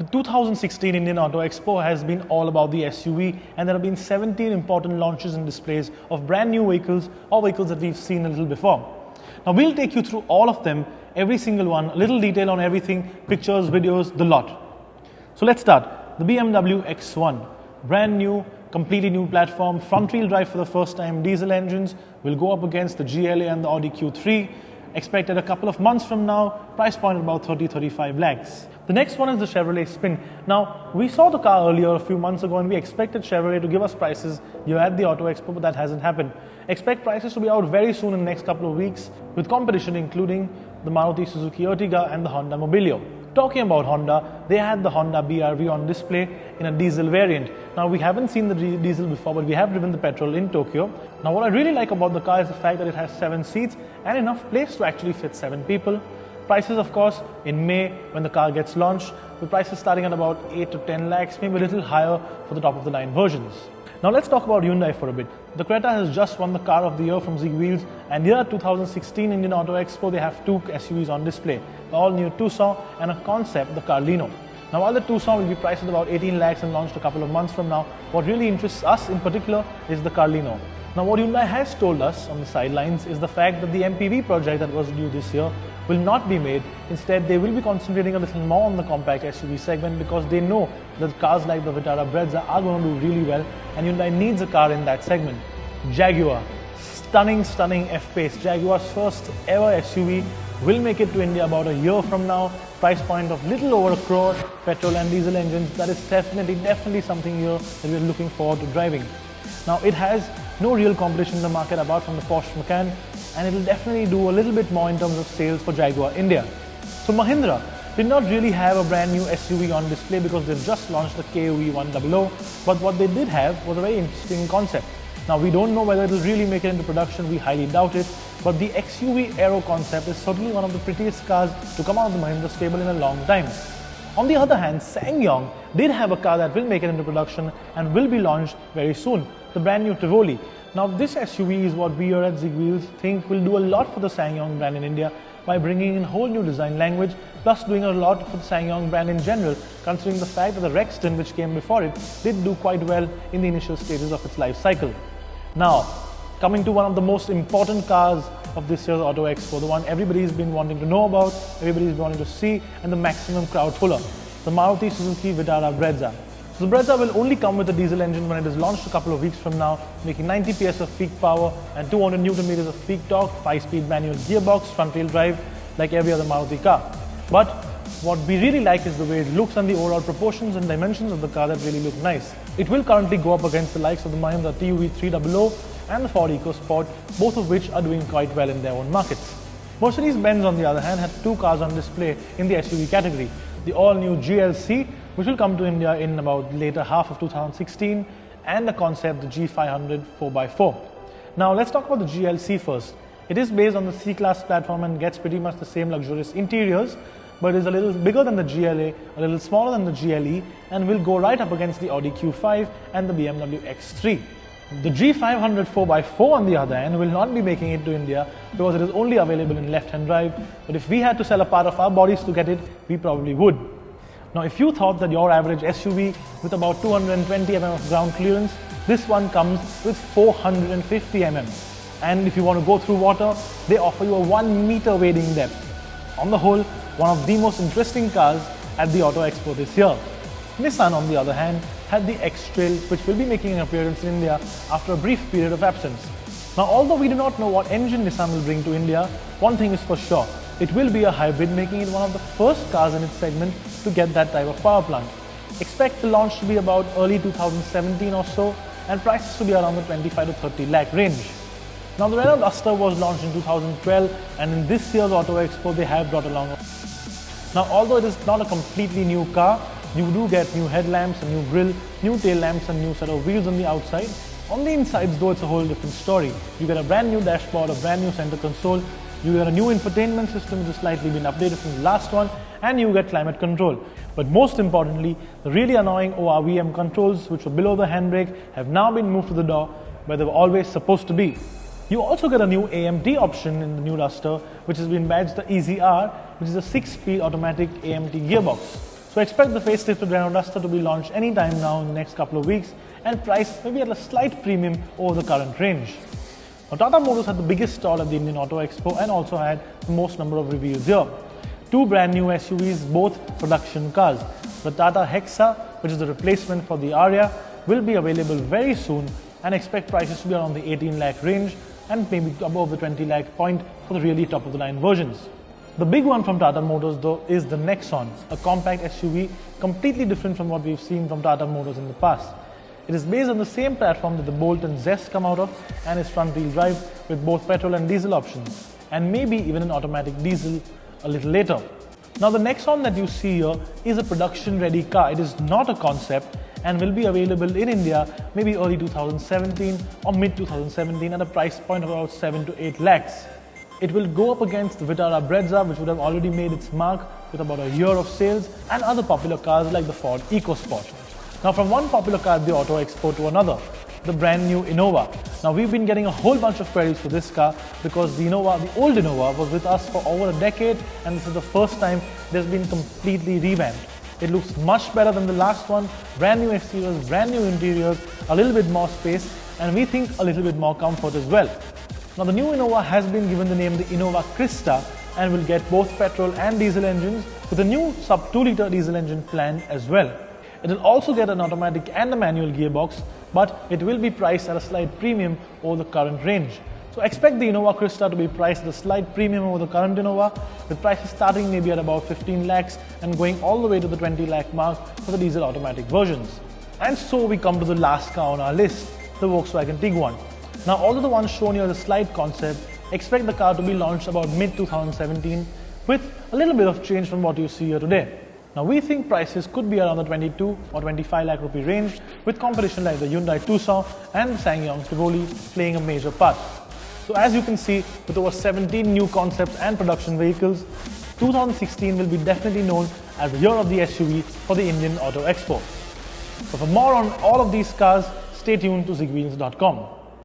The 2016 Indian Auto Expo has been all about the SUV, and there have been 17 important launches and displays of brand new vehicles or vehicles that we've seen a little before. Now we'll take you through all of them, every single one, a little detail on everything, pictures, videos, the lot. So let's start. The BMW X1, brand new, completely new platform, front wheel drive for the first time, diesel engines, will go up against the GLA and the Audi Q3, expected a couple of months from now, price point about 30-35 lakhs. The next one is the Chevrolet Spin. Now, we saw the car earlier a few months ago and we expected Chevrolet to give us prices here at the Auto Expo, but that hasn't happened. Expect prices to be out very soon in the next couple of weeks, with competition including the Maruti Suzuki Ertiga and the Honda Mobilio. Talking about Honda, they had the Honda BR-V on display in a diesel variant. Now we haven't seen the diesel before, but we have driven the petrol in Tokyo. Now what I really like about the car is the fact that it has 7 seats and enough place to actually fit 7 people. Prices, of course, in May when the car gets launched, with prices starting at about 8 to 10 lakhs, maybe a little higher for the top of the line versions. Now let's talk about Hyundai for a bit. The Creta has just won the Car of the Year from ZigWheels, and here at 2016 Indian Auto Expo they have 2 SUVs on display, the all-new Tucson and a concept, the Carlino. Now while the Tucson will be priced at about 18 lakhs and launched a couple of months from now, what really interests us in particular is the Carlino. Now what Hyundai has told us on the sidelines is the fact that the MPV project that was due this year will not be made. Instead, they will be concentrating a little more on the compact SUV segment because they know that cars like the Vitara Brezza are going to do really well and Hyundai needs a car in that segment. Jaguar, stunning F-Pace. Jaguar's first ever SUV will make it to India about a year from now. Price point of little over 1 crore, petrol and diesel engines. That is definitely something here that we're looking forward to driving. Now it has no real competition in the market apart from the Porsche Macan, and it will definitely do a little bit more in terms of sales for Jaguar India. So Mahindra did not really have a brand new SUV on display because they've just launched the KOE 100, but what they did have was a very interesting concept. Now we don't know whether it will really make it into production, we highly doubt it, but the XUV Aero concept is certainly one of the prettiest cars to come out of the Mahindra stable in a long time. On the other hand, SsangYong did have a car that will make it into production and will be launched very soon, the brand new Tivoli. Now this SUV is what we here at ZigWheels think will do a lot for the SsangYong brand in India by bringing in a whole new design language, plus doing a lot for the SsangYong brand in general, considering the fact that the Rexton, which came before it, did do quite well in the initial stages of its life cycle. Now, coming to one of the most important cars of this year's Auto Expo, the one everybody's been wanting to know about, everybody's been wanting to see, and the maximum crowd puller, the Maruti Suzuki Vitara Brezza. So the Brezza will only come with a diesel engine when it is launched a couple of weeks from now, making 90 PS of peak power and 200 Newton meters of peak torque, 5-speed manual gearbox, front-wheel drive, like every other Maruti car. But what we really like is the way it looks and the overall proportions and dimensions of the car that really look nice. It will currently go up against the likes of the Mahindra TUV 300 and the Ford EcoSport, both of which are doing quite well in their own markets. Mercedes-Benz, on the other hand, had 2 cars on display in the SUV category. The all-new GLC, which will come to India in about later half of 2016, and the concept, the G500 4x4. Now let's talk about the GLC first. It is based on the C-Class platform and gets pretty much the same luxurious interiors, but is a little bigger than the GLA, a little smaller than the GLE, and will go right up against the Audi Q5 and the BMW X3. The G500 4x4 on the other hand will not be making it to India because it is only available in left-hand drive, but if we had to sell a part of our bodies to get it, we probably would. Now if you thought that your average SUV with about 220 mm of ground clearance, this one comes with 450 mm. And if you want to go through water, they offer you a 1 meter wading depth. On the whole, one of the most interesting cars at the Auto Expo this year. Nissan, on the other hand, had the X-Trail, which will be making an appearance in India after a brief period of absence. Now, although we do not know what engine Nissan will bring to India, one thing is for sure, it will be a hybrid, making it one of the first cars in its segment to get that type of power plant. Expect the launch to be about early 2017 or so, and prices to be around the 25 to 30 lakh range. Now the Renault Duster was launched in 2012, and in this year's Auto Expo they have brought along. Now although it is not a completely new car, you do get new headlamps, a new grille, new tail lamps and new set of wheels on the outside. On the insides though, it's a whole different story. You get a brand new dashboard, a brand new center console, you get a new infotainment system which has slightly been updated from the last one, and you get climate control. But most importantly, the really annoying ORVM controls, which were below the handbrake, have now been moved to the door where they were always supposed to be. You also get a new AMT option in the new Duster, which has been badged the EasyR, which is a 6-speed automatic AMT gearbox. So expect the facelifted Renault Duster to be launched anytime now in the next couple of weeks and priced maybe at a slight premium over the current range. Now, Tata Motors had the biggest stall at the Indian Auto Expo and also had the most number of reviews here. Two brand new SUVs, both production cars. The Tata Hexa, which is the replacement for the Ariya, will be available very soon, and expect prices to be around the 18 lakh range and maybe above the 20 lakh point for the really top of the line versions. The big one from Tata Motors though is the Nexon, a compact SUV completely different from what we've seen from Tata Motors in the past. It is based on the same platform that the Bolt and Zest come out of and is front-wheel drive with both petrol and diesel options, and maybe even an automatic diesel a little later. Now the Nexon that you see here is a production-ready car. It is not a concept and will be available in India maybe early 2017 or mid 2017 at a price point of about 7 to 8 lakhs. It will go up against the Vitara Brezza, which would have already made its mark with about a year of sales, and other popular cars like the Ford EcoSport. Now from one popular car at the Auto Expo to another, the brand new Innova. Now we've been getting a whole bunch of queries for this car because the old Innova was with us for over a decade, and this is the first time it has been completely revamped. It looks much better than the last one, brand new exteriors, brand new interiors, a little bit more space, and we think a little bit more comfort as well. Now the new Innova has been given the name the Innova Krista and will get both petrol and diesel engines with a new sub 2 litre diesel engine planned as well. It will also get an automatic and a manual gearbox, but it will be priced at a slight premium over the current range. So expect the Innova Krista to be priced at a slight premium over the current Innova, with prices starting maybe at about 15 lakhs and going all the way to the 20 lakh mark for the diesel automatic versions. And so we come to the last car on our list, the Volkswagen Tiguan. Now although the one shown here is a slight concept, expect the car to be launched about mid 2017 with a little bit of change from what you see here today. Now we think prices could be around the 22 or 25 lakh rupee range, with competition like the Hyundai Tucson and the SsangYong's Tivoli playing a major part. So as you can see, with over 17 new concepts and production vehicles, 2016 will be definitely known as the year of the SUV for the Indian Auto Expo. So for more on all of these cars, stay tuned to zigwheels.com.